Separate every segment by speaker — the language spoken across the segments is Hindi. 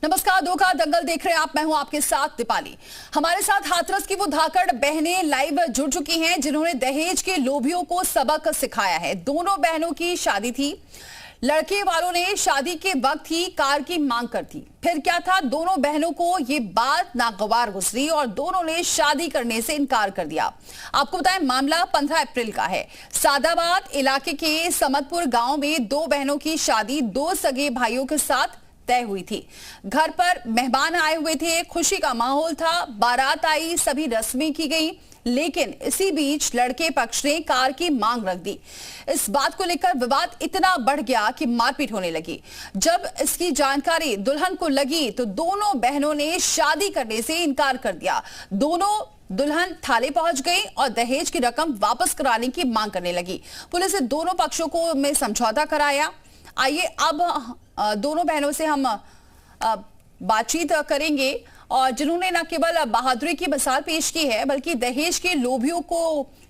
Speaker 1: नमस्कार, दो का दंगल देख रहे हैं आप। मैं हूं आपके साथ दीपाली। हमारे साथ हाथरस की वो धाकड़ बहनें लाइव जुड़ चुकी हैं जिन्होंने दहेज के लोभियों को सबक सिखाया है। दोनों बहनों की शादी थी। लड़के वालों ने शादी के वक्त ही कार की मांग कर दी। फिर क्या था, दोनों बहनों को ये बात नागवार गुजरी और दोनों ने शादी करने से इनकार कर दिया। आपको बताएं, मामला 15 अप्रैल का है। सादाबाद इलाके के समतपुर गांव में दो बहनों की शादी दो सगे भाइयों के साथ तय हुई थी। घर पर मेहमान आए हुए थे, खुशी का माहौल था, बारात आई, सभी रस्में की गई। लेकिन इसी बीच लड़के पक्ष ने कार की मांग रख दी। इस बात को लेकर विवाद इतना बढ़ गया कि मारपीट होने लगी। जब इसकी जानकारी दुल्हन को लगी तो दोनों बहनों ने शादी करने से इनकार कर दिया। दोनों दुल्हन थाने पहुंच गई और दहेज की रकम वापस कराने की मांग करने लगी। पुलिस ने दोनों पक्षों को में समझौता कराया। आइए अब दोनों बहनों से हम बातचीत करेंगे और जिन्होंने न केवल बहादुरी की मिसाल पेश की है बल्कि दहेज के लोभियों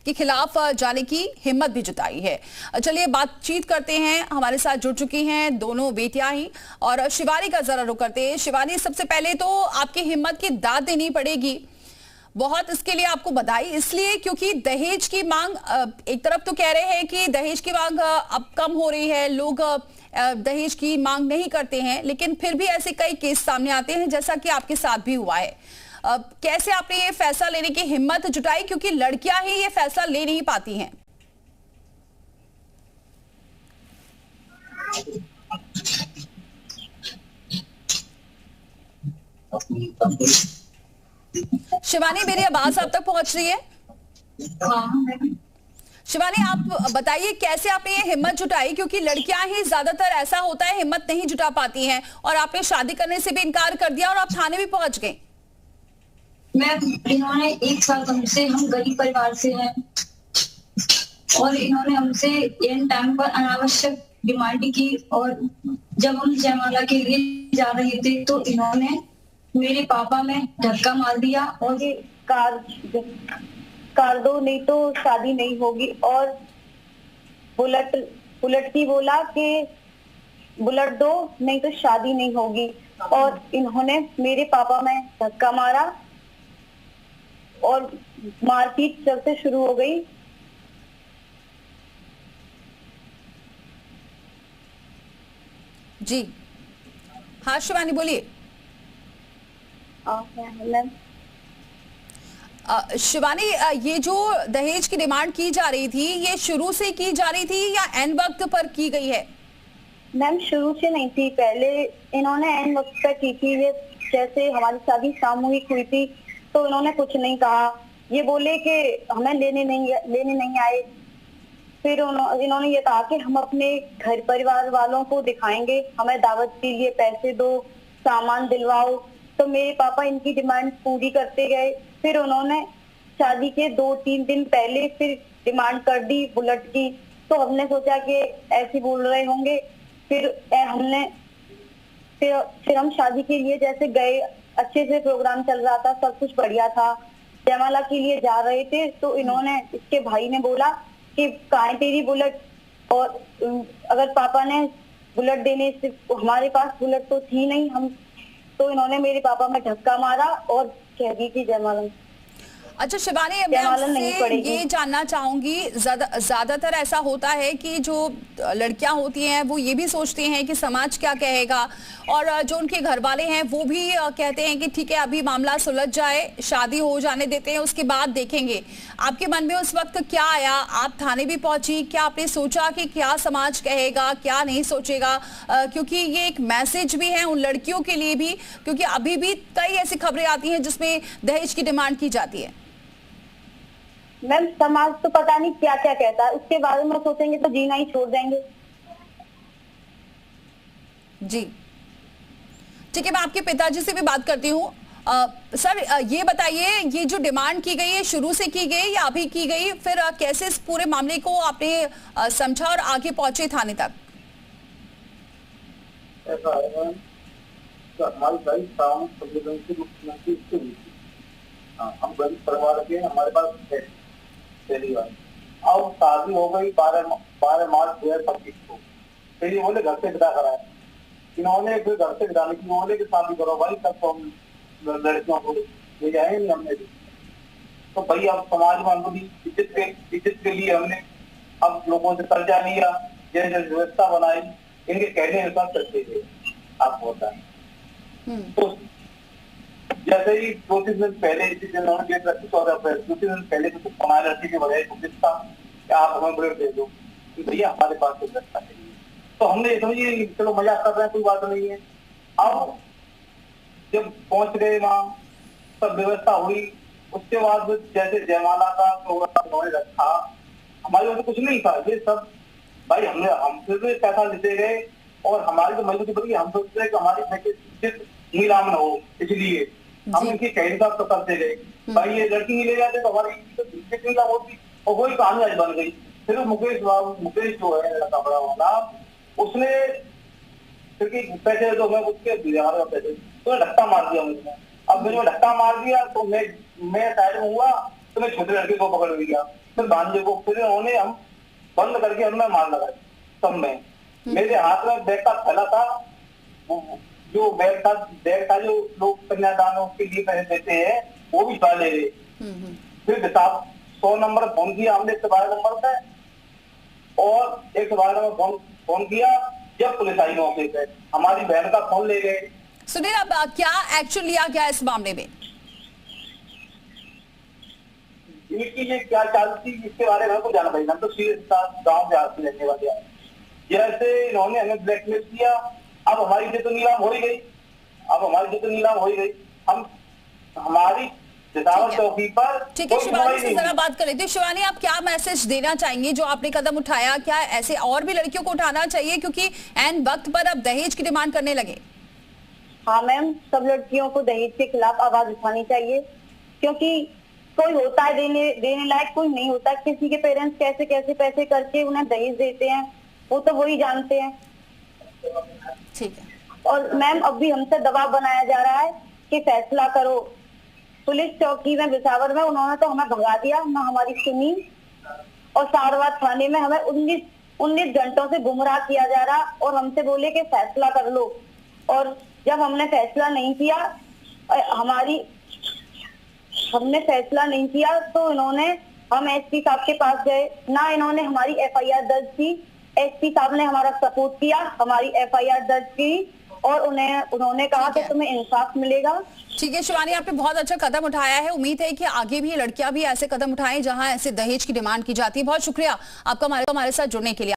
Speaker 1: के खिलाफ जाने की हिम्मत भी जुटाई है। चलिए बातचीत करते हैं। हमारे साथ जुड़ चुकी हैं दोनों बेटियां ही। और शिवानी का जरा रुख करते हैं। शिवानी, सबसे पहले तो आपकी हिम्मत की दाद देनी पड़ेगी। बहुत इसके लिए आपको बधाई, इसलिए क्योंकि दहेज की मांग, एक तरफ तो कह रहे हैं कि दहेज की मांग अब कम हो रही है, लोग दहेज की मांग नहीं करते हैं, लेकिन फिर भी ऐसे कई केस सामने आते हैं जैसा कि आपके साथ भी हुआ है। कैसे आपने ये फैसला लेने की हिम्मत जुटाई, क्योंकि लड़कियां ही ये फैसला ले नहीं पाती हैं? शिवानी, मेरी आवाज आप तक पहुंच रही है? शिवानी, आप बताइए कैसे आपने ये हिम्मत जुटाई, क्योंकि लड़कियां ही ज्यादातर ऐसा होता है हिम्मत नहीं जुटा पाती हैं और आपने शादी करने से भी इनकार कर दिया और आप थाने भी पहुंच गए।
Speaker 2: इन्होंने 1 साल हमसे, हम गरीब परिवार से हैं और इन्होंने हमसे इन टाइम पर अनावश्यक डिमांड की। और जब हम जयमाला के लिए जा रहे थे तो इन्होंने मेरे पापा में धक्का मार दिया और ये कार दो नहीं तो शादी नहीं होगी। और बुलेट की बोला कि बुलेट दो नहीं तो शादी नहीं होगी। और इन्होंने मेरे पापा में धक्का मारा और मारपीट चलते शुरू हो गई।
Speaker 1: जी हाँ शिवानी, बोलिए। शिवानी, ये जो दहेज की डिमांड की जा रही थी, ये शुरू से की जा रही थी या एन वक्त पर की गई है?
Speaker 2: मैम, शुरू से नहीं थी, पहले इन्होंने एन वक्त पर की थी। ये जैसे हमारी शादी सामूहिक हुई थी तो इन्होंने कुछ नहीं कहा, ये बोले कि हमें लेने नहीं आए। फिर इन्होंने ये कहा कि हम अपने घर परिवार वालों को दिखाएंगे, हमें दावत के लिए पैसे दो, सामान दिलवाओ। तो मेरे पापा इनकी डिमांड पूरी करते गए। फिर उन्होंने शादी के 2-3 दिन पहले फिर डिमांड कर दी बुलेट की। तो हमने सोचा कि ऐसे बोल रहे होंगे। फिर हम शादी के लिए जैसे गए, अच्छे से प्रोग्राम चल रहा था, सब कुछ बढ़िया था। जयमाला के लिए जा रहे थे तो इन्होंने, इसके भाई ने बोला कि कहाँ है तेरी बुलेट। और अगर पापा ने बुलेट देने से, हमारे पास बुलेट तो थी नहीं, तो इन्होंने मेरे पापा में धक्का मारा और कह दी कि जयमाला।
Speaker 1: अच्छा शिवानी, मैं आपसे ये जानना चाहूंगी, ज्यादातर ऐसा होता है कि जो लड़कियां होती हैं वो ये भी सोचती हैं कि समाज क्या कहेगा, और जो उनके घर वाले हैं वो भी कहते हैं कि ठीक है अभी मामला सुलझ जाए, शादी हो जाने देते हैं, उसके बाद देखेंगे। आपके मन में उस वक्त क्या आया? आप थाने भी पहुंची, क्या आपने सोचा कि क्या समाज कहेगा, क्या नहीं सोचेगा? क्योंकि ये एक मैसेज भी है उन लड़कियों के लिए भी, क्योंकि अभी भी कई ऐसी खबरें आती हैं जिसमें दहेज की डिमांड की जाती है।
Speaker 2: मैम, समाज तो पता नहीं क्या क्या कहता है, उसके बारे में सोचेंगे तो जीना ही छोड़ देंगे।
Speaker 1: जी ठीक है, मैं आपके पिताजी से भी बात करती हूँ। सर, ये बताइए, ये जो डिमांड की गई है शुरू से की गई या अभी की गई? फिर कैसे इस पूरे मामले को आपने समझा और आगे पहुंचे थाने तक?
Speaker 3: ऐसा है तो हमारी भाई शाम मुख्यमंत्री इससे हुई थी। हम गरीब परिवार के, हमारे पास पहली बार अब शादी हो गई 12 मार्च 2025 को। फिर ये बोले घर से विदा कराए। इन्होंने फिर घर से गिराने की बोले कि शादी करो भाई, तब तो हम लड़कियों को ले जाएंगे। हमने तो भाई अब समाज में हम इज्जत के लिए हमने अब लोगों से कर्जा लिया, जैसे व्यवस्था बनाई, इनके कहने अनुसार चलते थे। आपको बताएं तो जैसे ही 2-3 दिन पहले इन्होंने डेट रखी 14 अप्रैल, 2-3 दिन पहले तो हमारे लड़की के बजाय था कि आप हमें ब्रेक दे दो कि भैया हमारे पास तो व्यवस्था नहीं है। तो हमने समझिए चलो मजाक कर रहे हैं, कोई बात नहीं है। अब जब पहुंच गए वहाँ, सब व्यवस्था हुई, उसके बाद जैसे जयमाला का प्रोग्राम उन्होंने रखा, हमारे वहाँ कुछ नहीं था। ये सब भाई हम फिर भी पैसा लेते गए और हमारी जो मजबूरी बनी, हम सोचते हैं कि हमारी नीलाम न हो, इसलिए हम इनकी कहने का तो करते गए। भाई ये लड़की नहीं ले जाते तो हमारी नीलाम होती, और वही कहानी आज बन गई। फिर मुकेश जो है लड़का बड़ा वाला, उसने फिर पैसे तो मैं उसके बिहार में पैसे तो धक्का मार दिया मुझे। अब मैंने धक्का मार दिया तो मैं साइड में हुआ तो मैं छोटे लड़के को पकड़ लिया, फिर भांजे को, फिर उन्होंने हम बंद करके हमें मार लगाई सब में। मेरे हाथ में बैग का थैला था, जो बैग था जो लोग कन्यादानों के लिए पैसे देते हैं, वो भी ले गए। फिर 100 नंबर फोन किया हमने 112 नंबर पे, और 112 नंबर फोन किया। जब पुलिस आई मौके पे, हमारी बहन का फोन ले गए।
Speaker 1: सुनील, अब क्या एक्शन लिया गया इस मामले में?
Speaker 3: इनकी ये क्या चाल थी इसके बारे में हमको जाना भाई, हम तो सीधे गाँव से आते रहने वाले। जैसे इन्होंने हमें ब्लैकमेल किया, अब हमारी इज्जत तो नीलाम हो ही गई, हम हमारी चौकी पर।
Speaker 1: ठीक है, शिवानी से जरा बात कर लेते हैं। शिवानी, आप क्या मैसेज देना चाहेंगे जो आपने कदम उठाया? क्या ऐसे और भी लड़कियों को उठाना चाहिए, क्योंकि एन वक्त पर अब दहेज की डिमांड करने लगे?
Speaker 2: हाँ मैम, सब लड़कियों को दहेज के खिलाफ आवाज उठानी चाहिए, क्योंकि कोई होता है देने लायक, कोई नहीं होता। किसी के पेरेंट्स कैसे कैसे पैसे करके उन्हें दहेज देते हैं, वो तो वही जानते हैं।
Speaker 1: ठीक है।
Speaker 2: और मैम अब भी हमसे दबाव बनाया जा रहा है कि फैसला करो। पुलिस चौकी में बिसावर में उन्होंने तो हमें भगा दिया, ना हमारी सुनी, और सारवाद थाने में हमें 19 घंटों से गुमराह किया जा रहा, और हमसे बोले कि फैसला कर लो। और जब हमने फैसला नहीं किया तो इन्होंने, हम एसपी साहब के पास गए ना, इन्होंने हमारी FIR दर्ज की। एसपी साहब ने हमारा सपोर्ट किया, हमारी FIR दर्ज की, और उन्होंने कहा कि तुम्हें इंसाफ मिलेगा।
Speaker 1: ठीक है शिवानी, आपने बहुत अच्छा कदम उठाया है। उम्मीद है कि आगे भी लड़कियां भी ऐसे कदम उठाएं जहां ऐसे दहेज की डिमांड की जाती है। बहुत शुक्रिया आपका हमारे साथ जुड़ने के लिए।